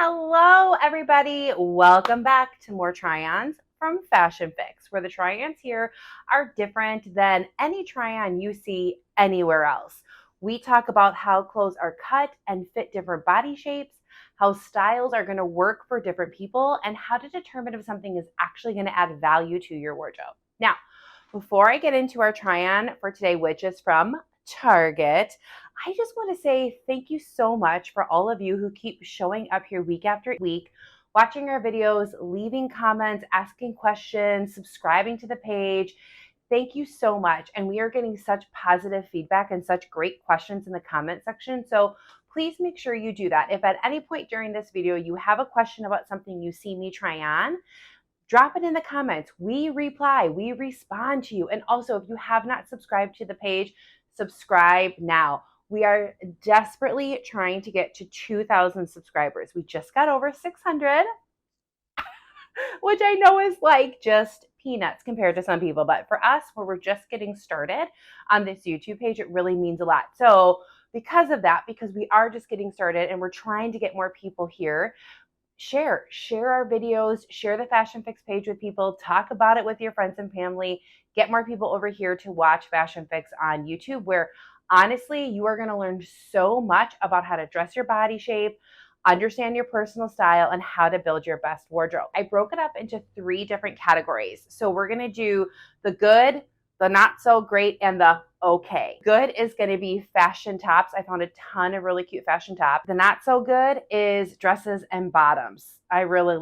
Hello, everybody. Welcome back to more try-ons from Fashion Fix, where the try-ons here are different than any try-on you see anywhere else. We talk about how clothes are cut and fit different body shapes, how styles are going to work for different people, and how to determine if something is actually going to add value to your wardrobe. Now, before I get into our try-on for today, which is from Target, I just want to say thank you so much for all of you who keep showing up here week after week, watching our videos, leaving comments, asking questions, subscribing to the page. Thank you so much. And we are getting such positive feedback and such great questions in the comment section. So please make sure you do that. If at any point during this video you have a question about something you see me try on, drop it in the comments. We reply, we respond to you. And also, if you have not subscribed to the page, subscribe now. We are desperately trying to get to 2,000 subscribers. We just got over 600, which I know is like just peanuts compared to some people. But for us, where we're just getting started on this YouTube page, it really means a lot. So because of that, because we are just getting started and we're trying to get more people here, share our videos, share the Fashion Fix page with people, talk about it with your friends and family, get more people over here to watch Fashion Fix on YouTube, where honestly, you are going to learn so much about how to dress your body shape, understand your personal style, and how to build your best wardrobe. I broke it up into 3 different categories. So we're going to do the good, the not so great, and the okay. Good is going to be fashion tops. I found a ton of really cute fashion tops. The not so good is dresses and bottoms. I really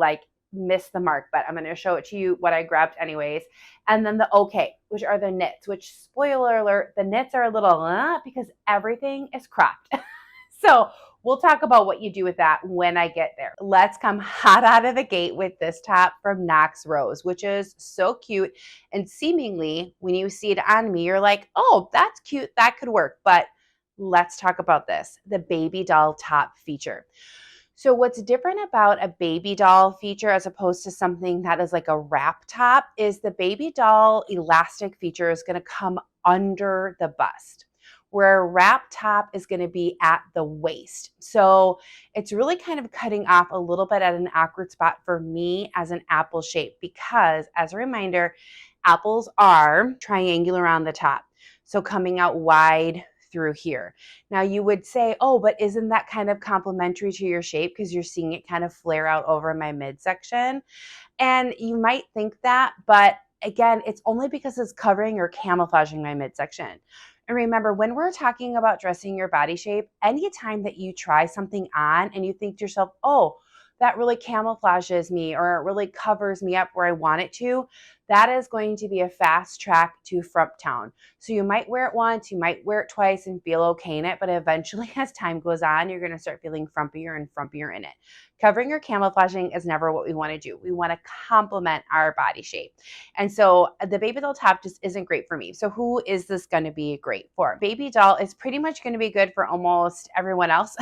missed the mark, but I'm going to show it to you what I grabbed anyways. And then the okay, which are the knits, which, spoiler alert, the knits are a little because everything is cropped. So we'll talk about what you do with that when I get there. Let's come hot out of the gate with this top from Knox Rose, which is so cute. And seemingly, when you see it on me, you're like, oh, that's cute. That could work. But let's talk about this, the baby doll top feature. So what's different about a baby doll feature as opposed to something that is like a wrap top is the baby doll elastic feature is going to come under the bust, where a wrap top is going to be at the waist. So it's really kind of cutting off a little bit at an awkward spot for me as an apple shape, because as a reminder, apples are triangular on the top. So coming out wide through here. Now you would say, oh, but isn't that kind of complementary to your shape because you're seeing it kind of flare out over my midsection? And you might think that, but again, it's only because it's covering or camouflaging my midsection. And remember, when we're talking about dressing your body shape, anytime that you try something on and you think to yourself, oh, that really camouflages me or it really covers me up where I want it to, that is going to be a fast track to frump town. So you might wear it once, you might wear it twice and feel okay in it, but eventually as time goes on, you're going to start feeling frumpier and frumpier in it. Covering or camouflaging is never what we want to do. We want to complement our body shape. And so the baby doll top just isn't great for me. So who is this going to be great for? Baby doll is pretty much going to be good for almost everyone else.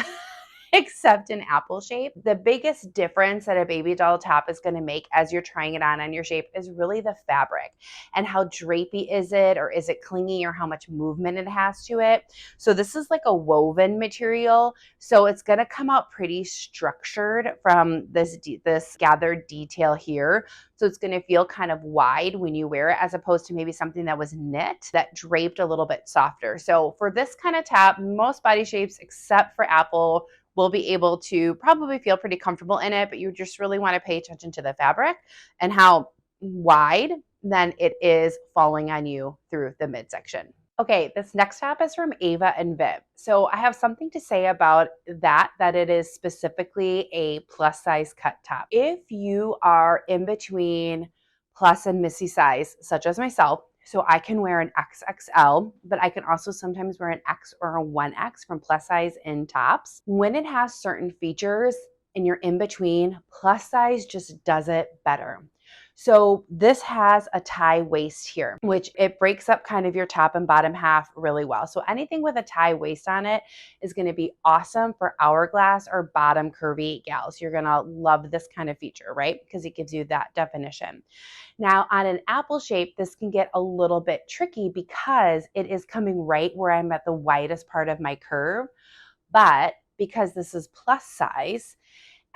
Except an apple shape. The biggest difference that a baby doll top is going to make as you're trying it on your shape is really the fabric and how drapey is it, or is it clingy, or how much movement it has to it. So this is like a woven material, so it's going to come out pretty structured from this gathered detail here. So it's going to feel kind of wide when you wear it, as opposed to maybe something that was knit that draped a little bit softer. So for this kind of top, most body shapes except for apple will be able to probably feel pretty comfortable in it, but you just really want to pay attention to the fabric and how wide then it is falling on you through the midsection. Okay, this next top is from Ava and Viv. So I have something to say about that it is specifically a plus size cut top. If you are in between plus and missy size, such as myself, so I can wear an XXL, but I can also sometimes wear an X or a 1X from plus size in tops. When it has certain features and you're in between, plus size just does it better. So this has a tie waist here, which it breaks up kind of your top and bottom half really well. So anything with a tie waist on it is going to be awesome for hourglass or bottom curvy gals. You're going to love this kind of feature, right? Because it gives you that definition. Now on an apple shape, this can get a little bit tricky because it is coming right where I'm at the widest part of my curve. But because this is plus size,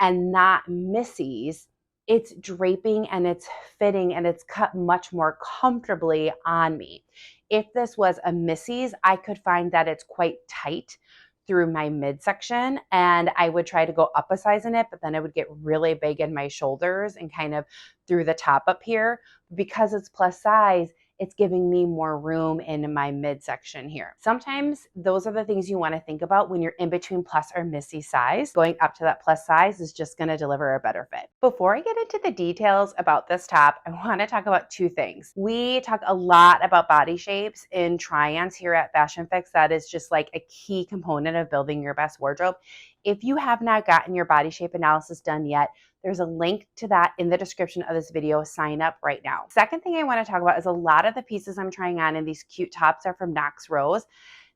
and not Missy's, it's draping and it's fitting and it's cut much more comfortably on me. If this was a Missy's, I could find that it's quite tight through my midsection, and I would try to go up a size in it, but then it would get really big in my shoulders and kind of through the top up here. Because it's plus size, it's giving me more room in my midsection here. Sometimes those are the things you want to think about when you're in between plus or Missy size. Going up to that plus size is just going to deliver a better fit. Before I get into the details about this top, I want to talk about two things. We talk a lot about body shapes in try-ons here at Fashion Fix. That is just like a key component of building your best wardrobe. If you have not gotten your body shape analysis done yet, there's a link to that in the description of this video. Sign up right now. Second thing I want to talk about is a lot of the pieces I'm trying on in these cute tops are from Knox Rose.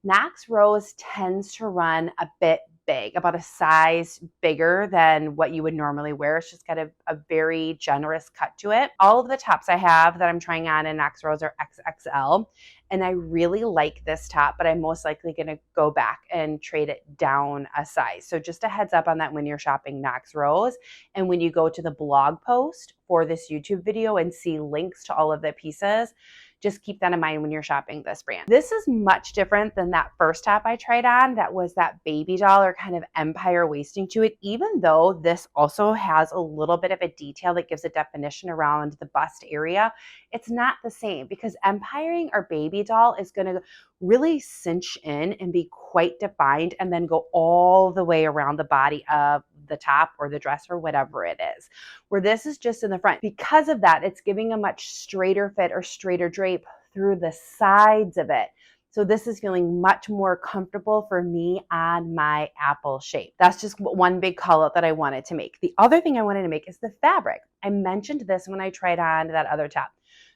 Knox Rose tends to run a bit big, about a size bigger than what you would normally wear. It's just got a very generous cut to it. All of the tops I have that I'm trying on in Knox Rose are XXL, and I really like this top, but I'm most likely going to go back and trade it down a size. So just a heads up on that when you're shopping Knox Rose, and when you go to the blog post for this YouTube video and see links to all of the pieces, just keep that in mind when you're shopping this brand. This is much different than that first top I tried on. That was that baby doll or kind of empire waisting to it, even though this also has a little bit of a detail that gives a definition around the bust area. It's not the same, because empiring or baby doll is going to really cinch in and be quite defined and then go all the way around the body of the top or the dress or whatever it is, where this is just in the front. Because of that, it's giving a much straighter fit or straighter drape through the sides of it. So this is feeling much more comfortable for me on my apple shape. That's just one big call out that I wanted to make. The other thing I wanted to make is the fabric. I mentioned this when I tried on that other top.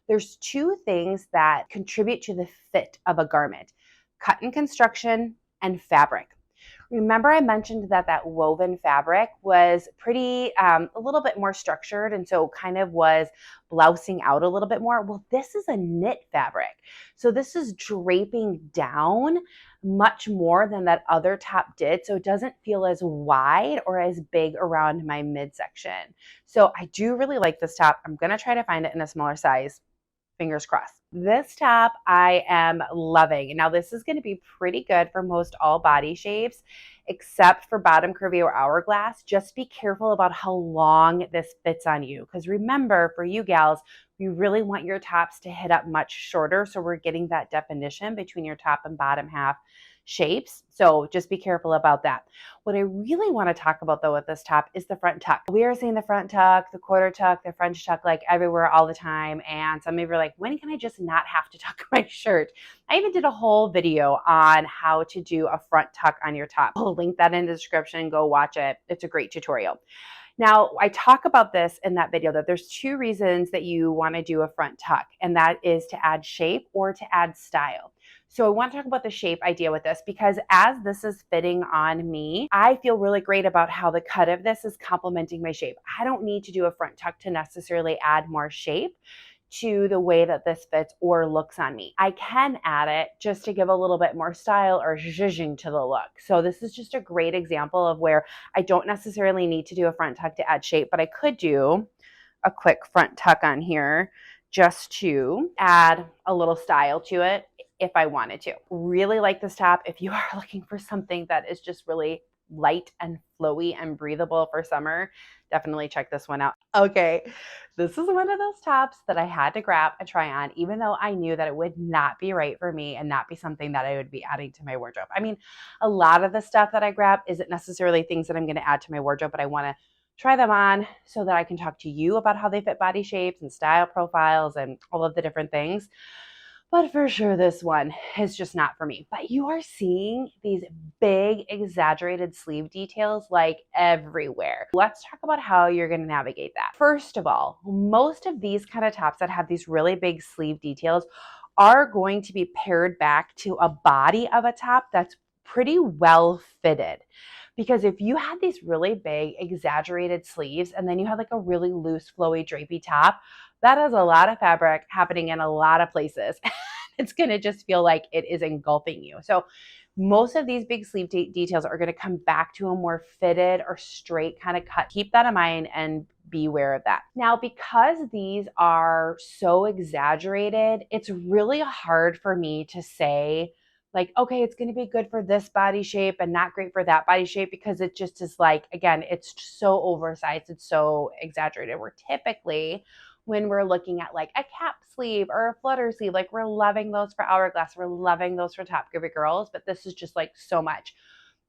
There's two things that contribute to the fit of a garment: cut and construction and fabric. Remember I mentioned that that woven fabric was pretty, a little bit more structured, and so kind of was blousing out a little bit more. Well, this is a knit fabric. So this is draping down much more than that other top did. So it doesn't feel as wide or as big around my midsection. So I do really like this top. I'm going to try to find it in a smaller size. Fingers crossed. This top I am loving. Now this is going to be pretty good for most all body shapes, except for bottom curvy or hourglass. Just be careful about how long this fits on you. Because remember, for you gals, we really want your tops to hit up much shorter, so we're getting that definition between your top and bottom half shapes. So just be careful about that. What I really want to talk about though with this top is the front tuck. We are seeing the front tuck, the quarter tuck, the French tuck like everywhere all the time. And some of you are like, when can I just not have to tuck my shirt? I even did a whole video on how to do a front tuck on your top. I'll link that in the description. Go watch it. It's a great tutorial. Now, I talk about this in that video that there's two reasons that you want to do a front tuck, and that is to add shape or to add style. So I want to talk about the shape idea with this, because as this is fitting on me, I feel really great about how the cut of this is complementing my shape. I don't need to do a front tuck to necessarily add more shape to the way that this fits or looks on me. I can add it just to give a little bit more style or zhuzhing to the look. So this is just a great example of where I don't necessarily need to do a front tuck to add shape, but I could do a quick front tuck on here just to add a little style to it if I wanted to. Really like this top. If you are looking for something that is just really light and flowy and breathable for summer, definitely check this one out. Okay, this is one of those tops that I had to grab and try on, even though I knew that it would not be right for me and not be something that I would be adding to my wardrobe. I mean, a lot of the stuff that I grab isn't necessarily things that I'm going to add to my wardrobe, but I want to try them on so that I can talk to you about how they fit body shapes and style profiles and all of the different things. But for sure, this one is just not for me. But you are seeing these big, exaggerated sleeve details like everywhere. Let's talk about how you're going to navigate that. First of all, most of these kind of tops that have these really big sleeve details are going to be paired back to a body of a top that's pretty well fitted. Because if you had these really big, exaggerated sleeves and then you had like a really loose, flowy, drapey top, that is a lot of fabric happening in a lot of places. It's going to just feel like it is engulfing you. So Most of these big sleeve details are going to come back to a more fitted or straight kind of cut. Keep that in mind and be aware of that. Now, because these are so exaggerated, it's really hard for me to say, like, okay, it's going to be good for this body shape and not great for that body shape, because it just is like, again, it's so oversized, it's so exaggerated. We're typically, when we're looking at like a cap sleeve or a flutter sleeve, like we're loving those for hourglass, we're loving those for top curvy girls, but this is just like so much.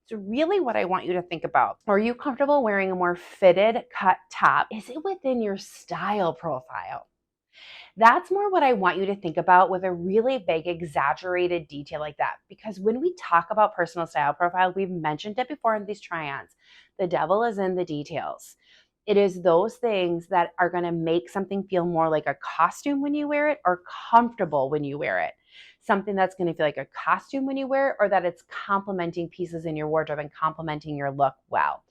So really what I want you to think about, are you comfortable wearing a more fitted cut top? Is it within your style profile? That's more what I want you to think about with a really big exaggerated detail like that. Because when we talk about personal style profile, we've mentioned it before in these try-ons, the devil is in the details. It is those things that are going to make something feel more like a costume when you wear it, or comfortable when you wear it. Something that's going to feel like a costume when you wear it, or that it's complementing pieces in your wardrobe and complementing your look well.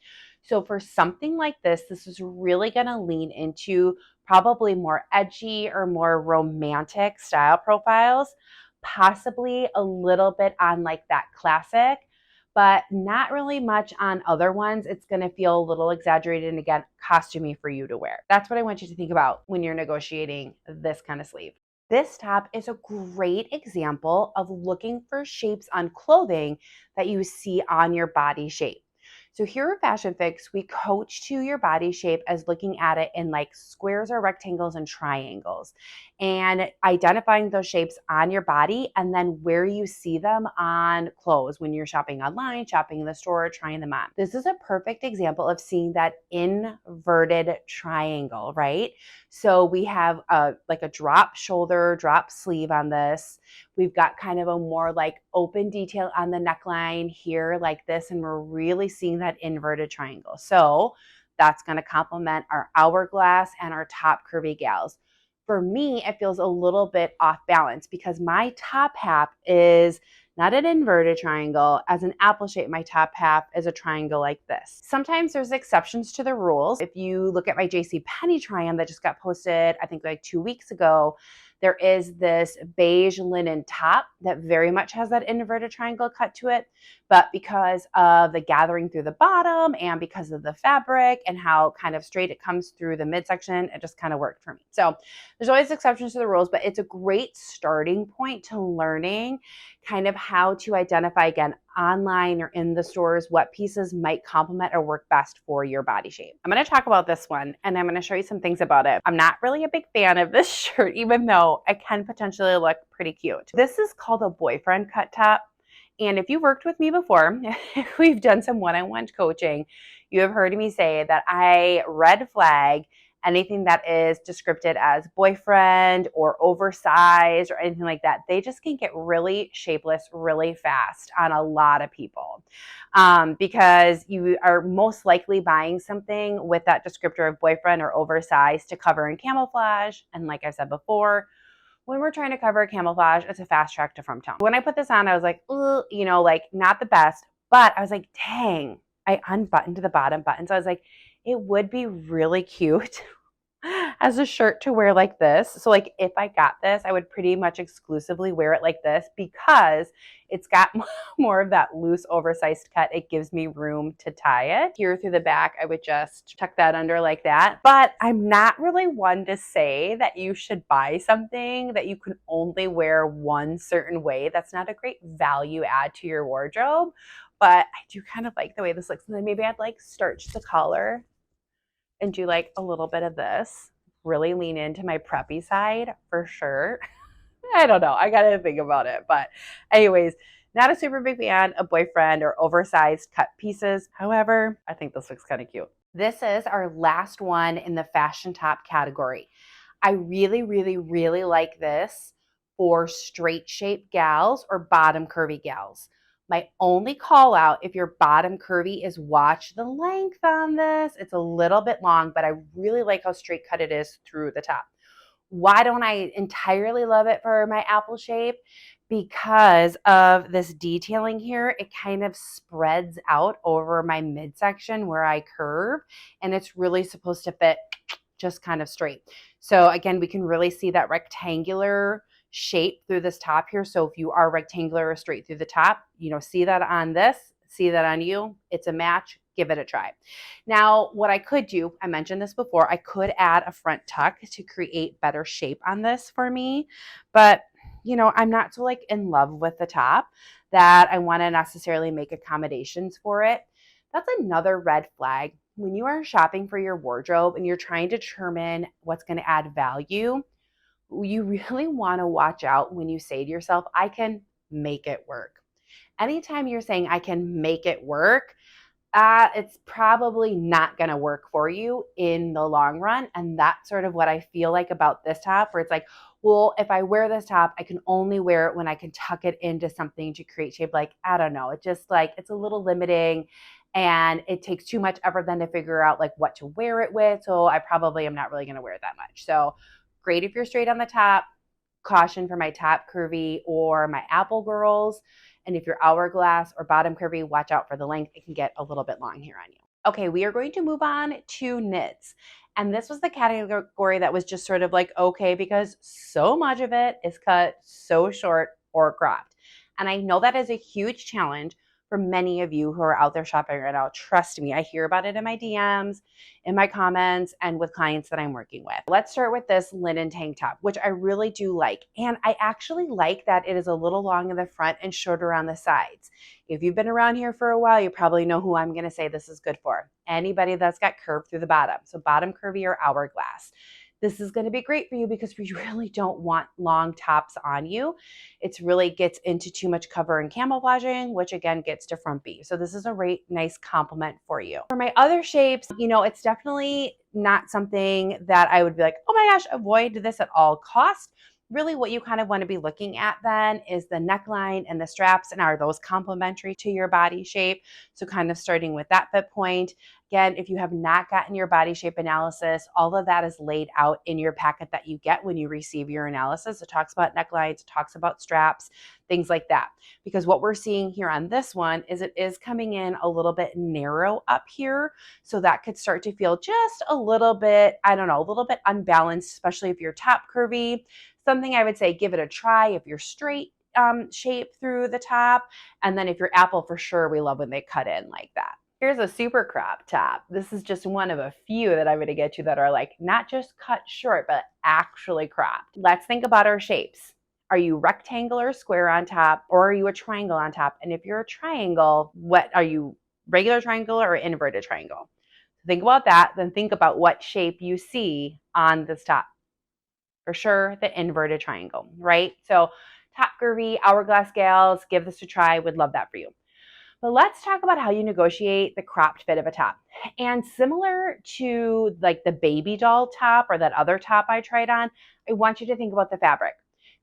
So for something like this is really going to lean into probably more edgy or more romantic style profiles, possibly a little bit on like that classic, but not really much on other ones. It's going to feel a little exaggerated and, again, costumey for you to wear. That's what I want you to think about when you're negotiating this kind of sleeve. This top is a great example of looking for shapes on clothing that you see on your body shape. So here at Fashion Fix, we coach to your body shape as looking at it in like squares or rectangles and triangles, and identifying those shapes on your body and then where you see them on clothes when you're shopping online, shopping in the store, trying them on. This is a perfect example of seeing that inverted triangle, right? So we have like a drop shoulder, drop sleeve on this. We've got kind of a more like open detail on the neckline here like this, and we're really seeing that inverted triangle. So that's going to complement our hourglass and our top curvy gals. For me, it feels a little bit off balance because my top half is not an inverted triangle. As an apple shape, my top half is a triangle like this. Sometimes there's exceptions to the rules. If you look at my JCPenney try-on that just got posted, I think like 2 weeks ago, there is this beige linen top that very much has that inverted triangle cut to it. But because of the gathering through the bottom and because of the fabric and how kind of straight it comes through the midsection, it just kind of worked for me. So there's always exceptions to the rules, but it's a great starting point to learning kind of how to identify, again, online or in the stores, what pieces might complement or work best for your body shape. I'm going to talk about this one and I'm going to show you some things about it. I'm not really a big fan of this shirt, even though it can potentially look pretty cute. This is called a boyfriend cut top. And if you've worked with me before, we've done some one-on-one coaching, you have heard me say that I red flag anything that is described as boyfriend or oversized or anything like that. They just can get really shapeless really fast on a lot of people, because you are most likely buying something with that descriptor of boyfriend or oversized to cover in camouflage. And like I said before, when we're trying to cover camouflage, it's a fast track to from tone. When I put this on, I was like, like not the best, but I was like, dang, I unbuttoned the bottom button. So I was like, it would be really cute as a shirt to wear like this. So like if I got this, I would pretty much exclusively wear it like this because it's got more of that loose oversized cut. It gives me room to tie it. Here through the back, I would just tuck that under like that. But I'm not really one to say that you should buy something that you can only wear one certain way. That's not a great value add to your wardrobe. But I do kind of like the way this looks. And then maybe I'd like starch the collar and do like a little bit of this. Really lean into my preppy side for sure. I don't know. I got to think about it. But anyways, not a super big fan of boyfriend or oversized cut pieces. However, I think this looks kind of cute. This is our last one in the fashion top category. I really, really, really like this for straight shape gals or bottom curvy gals. My only call out if your bottom curvy is watch the length on this. It's a little bit long, but I really like how straight cut it is through the top. Why don't I entirely love it for my apple shape? Because of this detailing here, it kind of spreads out over my midsection where I curve, and it's really supposed to fit just kind of straight. So again, we can really see that rectangular shape through this top here. So if you are rectangular or straight through the top, see that on this, see that on you, it's a match, give it a try. Now, what I could do, I mentioned this before, I could add a front tuck to create better shape on this for me, but I'm not so in love with the top that I want to necessarily make accommodations for it. That's another red flag. When you are shopping for your wardrobe and you're trying to determine what's going to add value, you really want to watch out when you say to yourself, I can make it work. Anytime you're saying I can make it work, it's probably not going to work for you in the long run. And that's sort of what I feel like about this top, where it's like, well, if I wear this top, I can only wear it when I can tuck it into something to create shape. I don't know. It's just it's a little limiting and it takes too much effort then to figure out what to wear it with. So I probably am not really going to wear it that much. So great if you're straight on the top. Caution for my top curvy or my apple girls. And if you're hourglass or bottom curvy, watch out for the length. It can get a little bit long here on you. Okay, we are going to move on to knits. And this was the category that was just sort of okay, because so much of it is cut so short or cropped. And I know that is a huge challenge for many of you who are out there shopping right now. Trust me, I hear about it in my DMs, in my comments, and with clients that I'm working with. Let's start with this linen tank top, which I really do like. And I actually like that it is a little long in the front and shorter on the sides. If you've been around here for a while, you probably know who I'm going to say this is good for. Anybody that's got curve through the bottom. So bottom curvy or hourglass. This is going to be great for you because we really don't want long tops on you. It really gets into too much cover and camouflaging, which again gets to frumpy. So this is a nice compliment for you. For my other shapes, it's definitely not something that I would be like, oh my gosh, avoid this at all costs. Really what you kind of want to be looking at then is the neckline and the straps, and are those complementary to your body shape? So kind of starting with that fit point. Again, if you have not gotten your body shape analysis, all of that is laid out in your packet that you get when you receive your analysis. It talks about necklines, it talks about straps, things like that. Because what we're seeing here on this one is it is coming in a little bit narrow up here. So that could start to feel just a little bit, I don't know, a little bit unbalanced, especially if you're top curvy. Something I would say, give it a try if you're straight shape through the top. And then if you're apple, for sure, we love when they cut in like that. Here's a super crop top. This is just one of a few that I'm going to get to that are not just cut short, but actually cropped. Let's think about our shapes. Are you rectangular, square on top, or are you a triangle on top? And if you're a triangle, what are you, regular triangle or inverted triangle? Think about that, then think about what shape you see on this top. For sure, the inverted triangle, right? So top curvy, hourglass gals, give this a try. Would love that for you. But let's talk about how you negotiate the cropped fit of a top. And similar to the baby doll top or that other top I tried on, I want you to think about the fabric.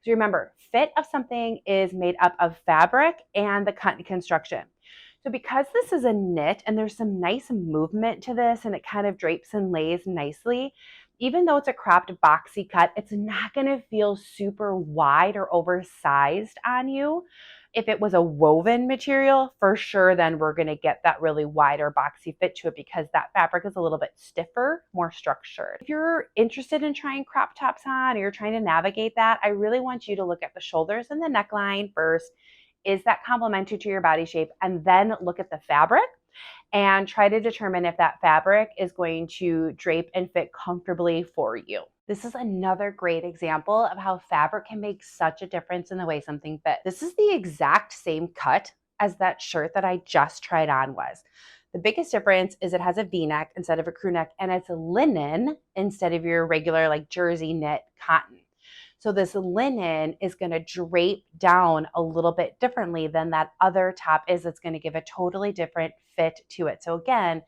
So remember, fit of something is made up of fabric and the cut and construction. So because this is a knit and there's some nice movement to this and it kind of drapes and lays nicely, even though it's a cropped boxy cut, it's not going to feel super wide or oversized on you. If it was a woven material, for sure, then we're going to get that really wide or boxy fit to it because that fabric is a little bit stiffer, more structured. If you're interested in trying crop tops on or you're trying to navigate that, I really want you to look at the shoulders and the neckline first. Is that complementary to your body shape? And then look at the fabric and try to determine if that fabric is going to drape and fit comfortably for you. This is another great example of how fabric can make such a difference in the way something fits. This is the exact same cut as that shirt that I just tried on was. The biggest difference is it has a V-neck instead of a crew neck, and it's linen instead of your regular jersey knit cotton. So this linen is going to drape down a little bit differently than that other top is. It's going to give a totally different fit to it. So again,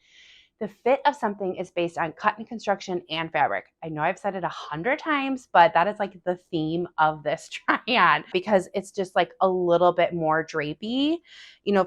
the fit of something is based on cut and construction and fabric. I know I've said it 100 times, but that is the theme of this try-on because it's just a little bit more drapey.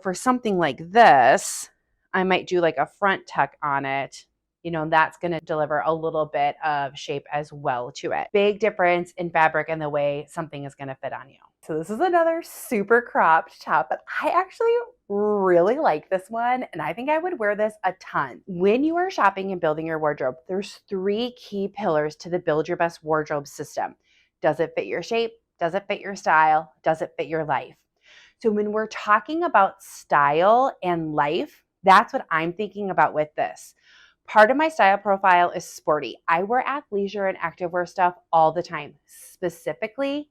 For something like this, I might do a front tuck on it. That's going to deliver a little bit of shape as well to it. Big difference in fabric and the way something is going to fit on you. So this is another super cropped top, but I actually really like this one, and I think I would wear this a ton. When you are shopping and building your wardrobe, there's 3 key pillars to the Build Your Best Wardrobe system. Does it fit your shape? Does it fit your style? Does it fit your life? So when we're talking about style and life, that's what I'm thinking about with this. Part of my style profile is sporty. I wear athleisure and activewear stuff all the time, specifically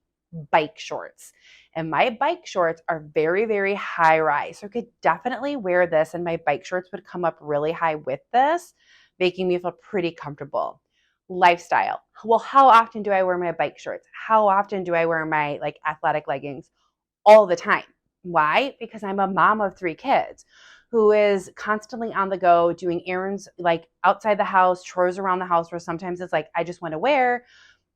bike shorts. And my bike shorts are very, very high rise. So I could definitely wear this and my bike shorts would come up really high with this, making me feel pretty comfortable. Lifestyle. Well, how often do I wear my bike shorts? How often do I wear my like athletic leggings? All the time. Why? Because I'm a mom of 3 kids who is constantly on the go doing errands like outside the house, chores around the house, where sometimes it's like I just want to wear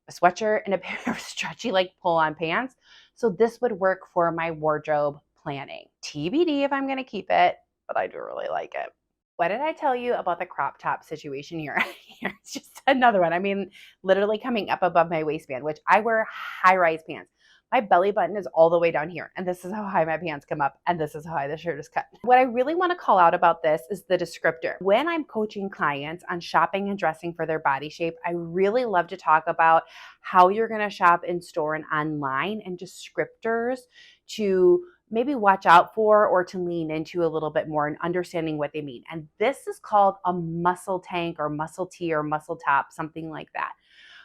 a sweatshirt and a pair of stretchy like pull-on pants. So this would work for my wardrobe planning. TBD if I'm going to keep it, but I do really like it. What did I tell you about the crop top situation here? Here's just another one. I mean, literally coming up above my waistband, which I wear high-rise pants. My belly button is all the way down here, and this is how high my pants come up, and this is how high the shirt is cut. What I really want to call out about this is the descriptor. When I'm coaching clients on shopping and dressing for their body shape, I really love to talk about how you're going to shop in store and online and descriptors to maybe watch out for or to lean into a little bit more and understanding what they mean. And this is called a muscle tank or muscle tee or muscle top, something like that.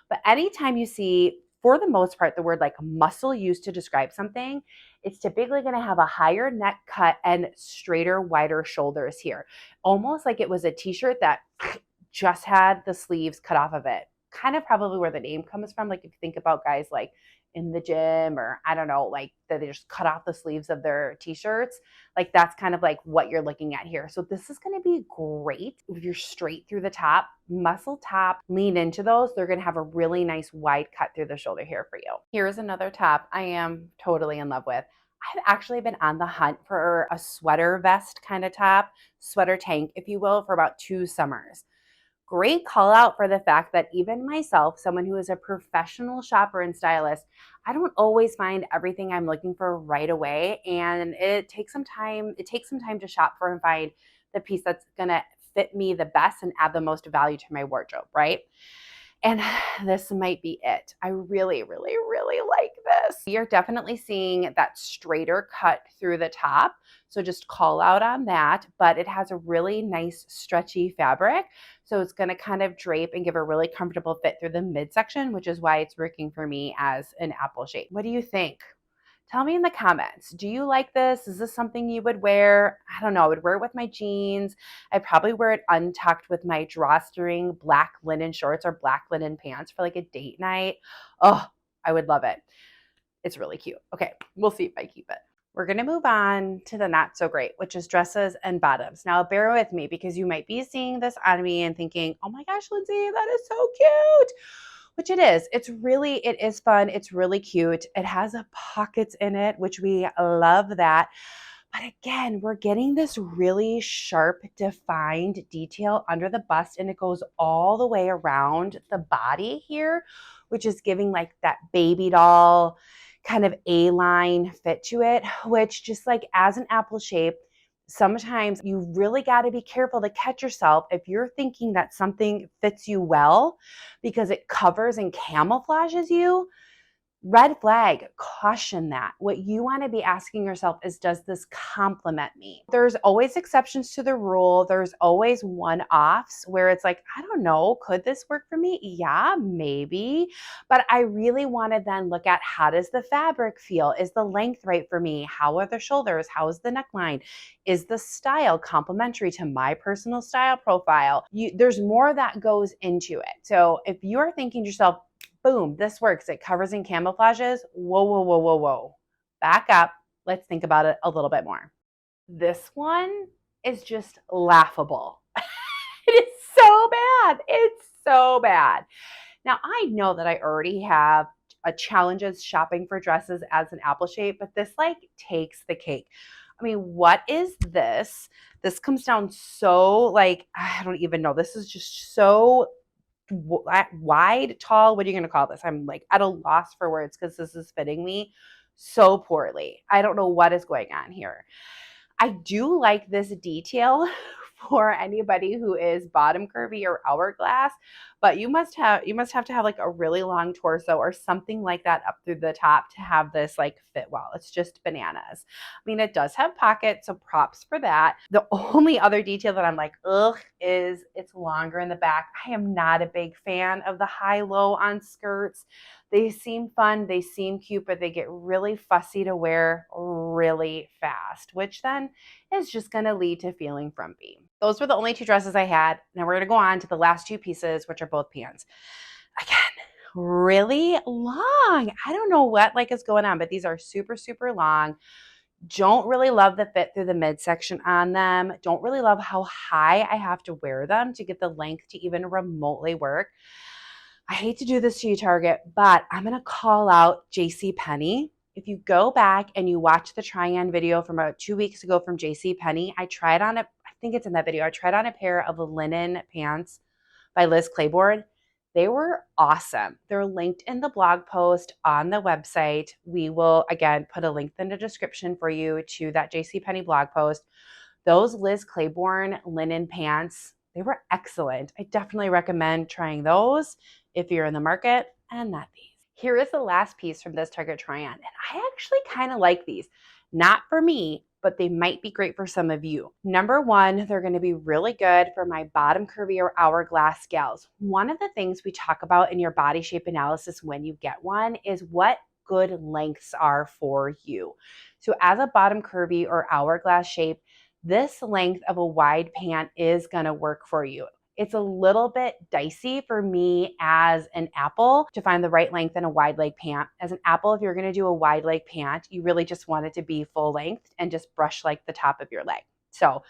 But anytime you see, for the most part, the word like muscle used to describe something, it's typically going to have a higher neck cut and straighter, wider shoulders here. Almost like it was a t-shirt that just had the sleeves cut off of it. Kind of probably where the name comes from. Like if you think about guys like in the gym or I don't know, like that they just cut off the sleeves of their t-shirts. Like that's kind of like what you're looking at here. So this is going to be great if you're straight through the top, muscle top, lean into those. They're going to have a really nice wide cut through the shoulder here for you. Here's another top I am totally in love with. I've actually been on the hunt for a sweater vest kind of top, sweater tank, if you will, for about 2 summers. Great call out for the fact that even myself, someone who is a professional shopper and stylist, I don't always find everything I'm looking for right away. And it takes some time to shop for and find the piece that's gonna fit me the best and add the most value to my wardrobe, right? And this might be it. I really, really, really like this. You're definitely seeing that straighter cut through the top. So just call out on that, but it has a really nice stretchy fabric. So it's going to kind of drape and give a really comfortable fit through the midsection, which is why it's working for me as an apple shape. What do you think? Tell me in the comments. Do you like this? Is this something you would wear? I don't know. I would wear it with my jeans. I'd probably wear it untucked with my drawstring black linen shorts or black linen pants for like a date night. Oh, I would love it. It's really cute. Okay, we'll see if I keep it. We're going to move on to the not so great, which is dresses and bottoms. Now, bear with me because you might be seeing this on me and thinking, oh my gosh, Lindsay, that is so cute. Which it is. It is fun. It's really cute. It has pockets in it, which we love that. But again, we're getting this really sharp, defined detail under the bust, and it goes all the way around the body here, which is giving like that baby doll kind of A-line fit to it, which just like as an apple shape, sometimes you really got to be careful to catch yourself if you're thinking that something fits you well because it covers and camouflages you. Red flag, caution that. What you want to be asking yourself is, does this complement me? There's always exceptions to the rule. There's always one-offs where it's like, I don't know, could this work for me? Yeah, maybe. But I really want to then look at, how does the fabric feel? Is the length right for me? How are the shoulders? How is the neckline? Is the style complementary to my personal style profile? There's more that goes into it. So if you're thinking to yourself, boom, this works, it covers and camouflages, whoa, whoa, whoa, whoa, whoa. Back up. Let's think about it a little bit more. This one is just laughable. It is so bad. It's so bad. Now, I know that I already have challenges shopping for dresses as an apple shape, but this like takes the cake. I mean, what is this? This comes down so like, I don't even know. This is just so wide, tall. What are you going to call this? I'm like at a loss for words because this is fitting me so poorly. I don't know what is going on here. I do like this detail for anybody who is bottom curvy or hourglass, but you must have to have like a really long torso or something like that up through the top to have this like fit well. It's just bananas. I mean, it does have pockets, so props for that. The only other detail that I'm like, ugh, is it's longer in the back. I am not a big fan of the high-low on skirts. They seem fun, they seem cute, but they get really fussy to wear really fast, which then is just going to lead to feeling frumpy. Those were the only two dresses I had. Now we're going to go on to the last two pieces, which are both pants. Again, really long. I don't know what like is going on, but these are super, super long. Don't really love the fit through the midsection on them. Don't really love how high I have to wear them to get the length to even remotely work. I hate to do this to you, Target, but I'm going to call out JCPenney. If you go back and you watch the try-on video from about 2 weeks ago from JCPenney, I tried on I think it's in that video, I tried on a pair of linen pants by Liz Claiborne. They were awesome. They're linked in the blog post on the website. We will, again, put a link in the description for you to that JCPenney blog post. Those Liz Claiborne linen pants, they were excellent. I definitely recommend trying those if you're in the market, and not these. Here is the last piece from this Target try-on, and I actually kind of like these. Not for me, but they might be great for some of you. Number one, they're going to be really good for my bottom curvy or hourglass gals. One of the things we talk about in your body shape analysis when you get one is what good lengths are for you. So as a bottom curvy or hourglass shape, this length of a wide pant is going to work for you. It's a little bit dicey for me as an apple to find the right length in a wide leg pant. As an apple, if you're going to do a wide leg pant, you really just want it to be full length and just brush like the top of your leg. So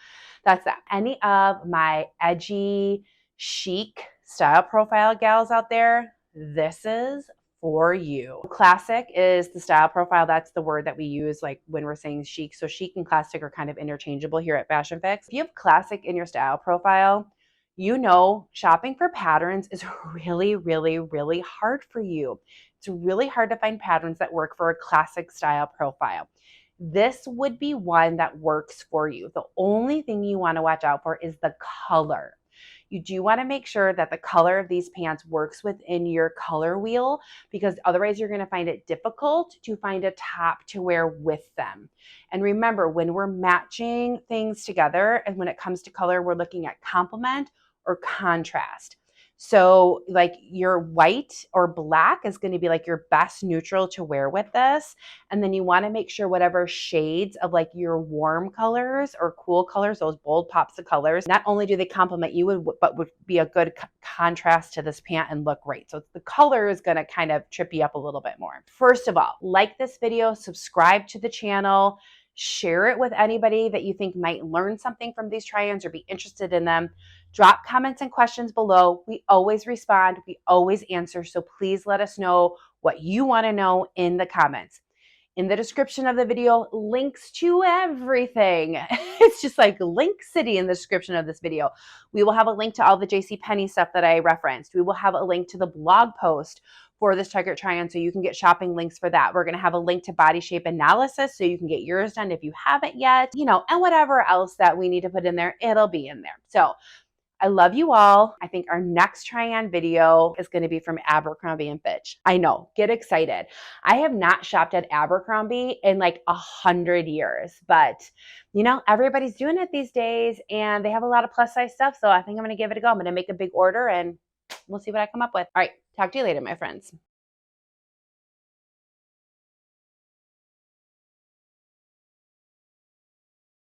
that's that. Any of my edgy, chic style profile gals out there, this is for you. Classic is the style profile. That's the word that we use like when we're saying chic. So chic and classic are kind of interchangeable here at Fashion Fix. If you have classic in your style profile, you know, shopping for patterns is really, really, really hard for you. It's really hard to find patterns that work for a classic style profile. This would be one that works for you. The only thing you want to watch out for is the color. You do want to make sure that the color of these pants works within your color wheel, because otherwise you're going to find it difficult to find a top to wear with them. And remember, when we're matching things together and when it comes to color, we're looking at complement or contrast. So like your white or black is going to be like your best neutral to wear with this. And then you want to make sure whatever shades of like your warm colors or cool colors, those bold pops of colors, not only do they complement you, but would be a good contrast to this pant and look great. So the color is going to kind of trip you up a little bit more. First of all, like this video, subscribe to the channel, share it with anybody that you think might learn something from these try-ons or be interested in them. Drop comments and questions below. We always respond. We always answer. So please let us know what you want to know in the comments. In the description of the video, links to everything. It's just like link city in the description of this video. We will have a link to all the JCPenney stuff that I referenced. We will have a link to the blog post for this Target try-on so you can get shopping links for that. We're going to have a link to body shape analysis so you can get yours done if you haven't yet, you know, and whatever else that we need to put in there, it'll be in there. So I love you all. I think our next try-on video is going to be from Abercrombie and Fitch. I know, get excited. I have not shopped at Abercrombie in like 100 years, but you know, everybody's doing it these days and they have a lot of plus size stuff. So I think I'm going to give it a go. I'm going to make a big order and we'll see what I come up with. All right. Talk to you later, my friends.